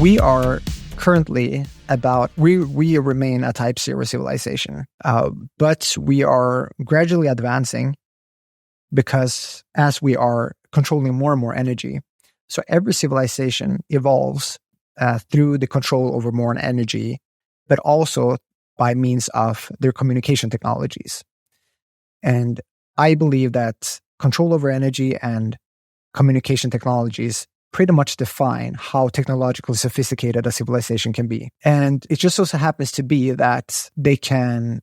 We are currently we remain a type 0 civilization, but we are gradually advancing because as we are controlling more and more energy, so every civilization evolves through the control over more energy, but also by means of their communication technologies. And I believe that control over energy and communication technologies pretty much define how technologically sophisticated a civilization can be. And it just also happens to be that they can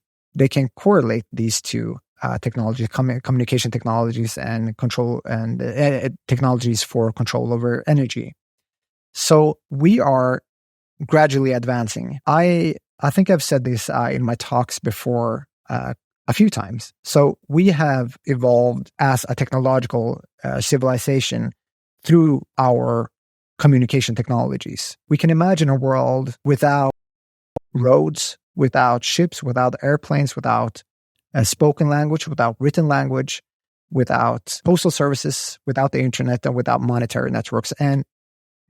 correlate these two technologies, communication technologies and control and technologies for control over energy. So we are gradually advancing. I think I've said this in my talks before a few times. So we have evolved as a technological civilization through our communication technologies. We can imagine a world without roads, without ships, without airplanes, without spoken language, without written language, without postal services, without the internet, and without monetary networks. And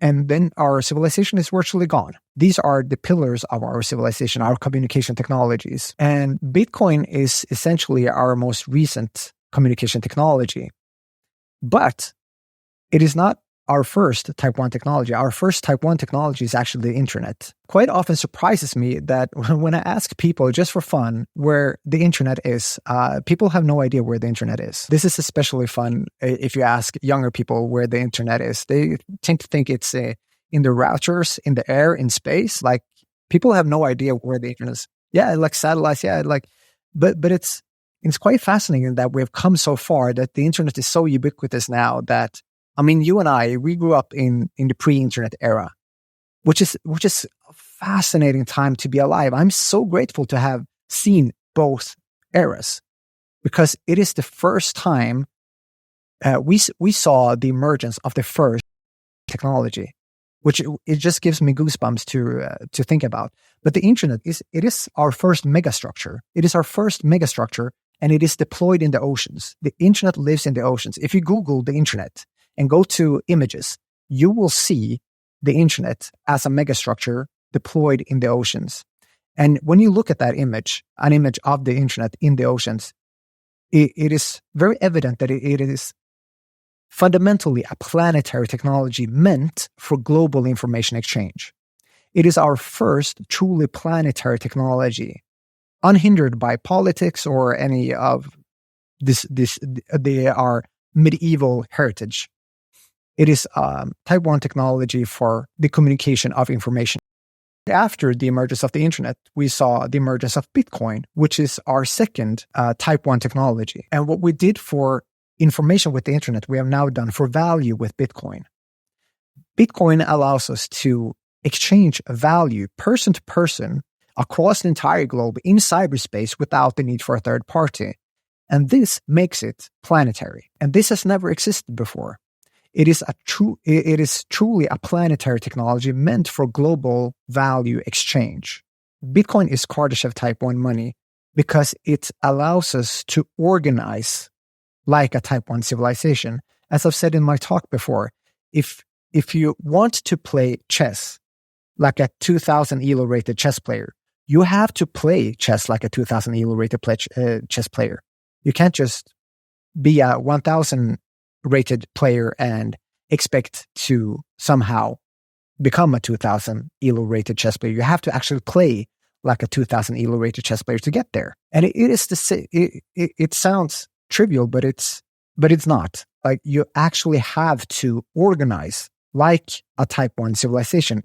then our civilization is virtually gone. These are the pillars of our civilization, our communication technologies. And Bitcoin is essentially our most recent communication technology. But it is not our first type 1 technology. Our first type 1 technology is actually the internet. Quite often surprises me that when I ask people just for fun where the internet is, people have no idea where the internet is. This is especially fun if you ask younger people where the internet is. They tend to think it's in the routers, in the air, in space. Like people have no idea where the internet is. Yeah, like satellites. Yeah, but it's quite fascinating that we've come so far that the internet is so ubiquitous now that, I mean, you and I, we grew up in the pre-internet era, which is a fascinating time to be alive. I'm so grateful to have seen both eras because it is the first time we saw the emergence of the first technology, which it just gives me goosebumps to think about. But the internet is our first megastructure. It is our first megastructure, and it is deployed in the oceans. The internet lives in the oceans. If you Google the internet and go to images, you will see the internet as a megastructure deployed in the oceans. And when you look at that image, an image of the internet in the oceans, it is very evident that it is fundamentally a planetary technology meant for global information exchange. It is our first truly planetary technology, unhindered by politics or any of our medieval heritage. It is type 1 technology for the communication of information. After the emergence of the internet, we saw the emergence of Bitcoin, which is our second type 1 technology. And what we did for information with the internet, we have now done for value with Bitcoin. Bitcoin allows us to exchange value person to person across the entire globe in cyberspace without the need for a third party. And this makes it planetary. And this has never existed before. It is truly a planetary technology meant for global value exchange. Bitcoin is Kardashev type 1 money because it allows us to organize like a type 1 civilization. As I've said in my talk before, if you want to play chess like a 2000 ELO rated chess player, you have to play chess like a 2000 ELO rated chess player. You can't just be a 1000 rated player and expect to somehow become a 2000 ELO rated chess player. You have to actually play like a 2000 ELO rated chess player to get there. And it sounds trivial, but it's not. Like you actually have to organize like a type 1 civilization.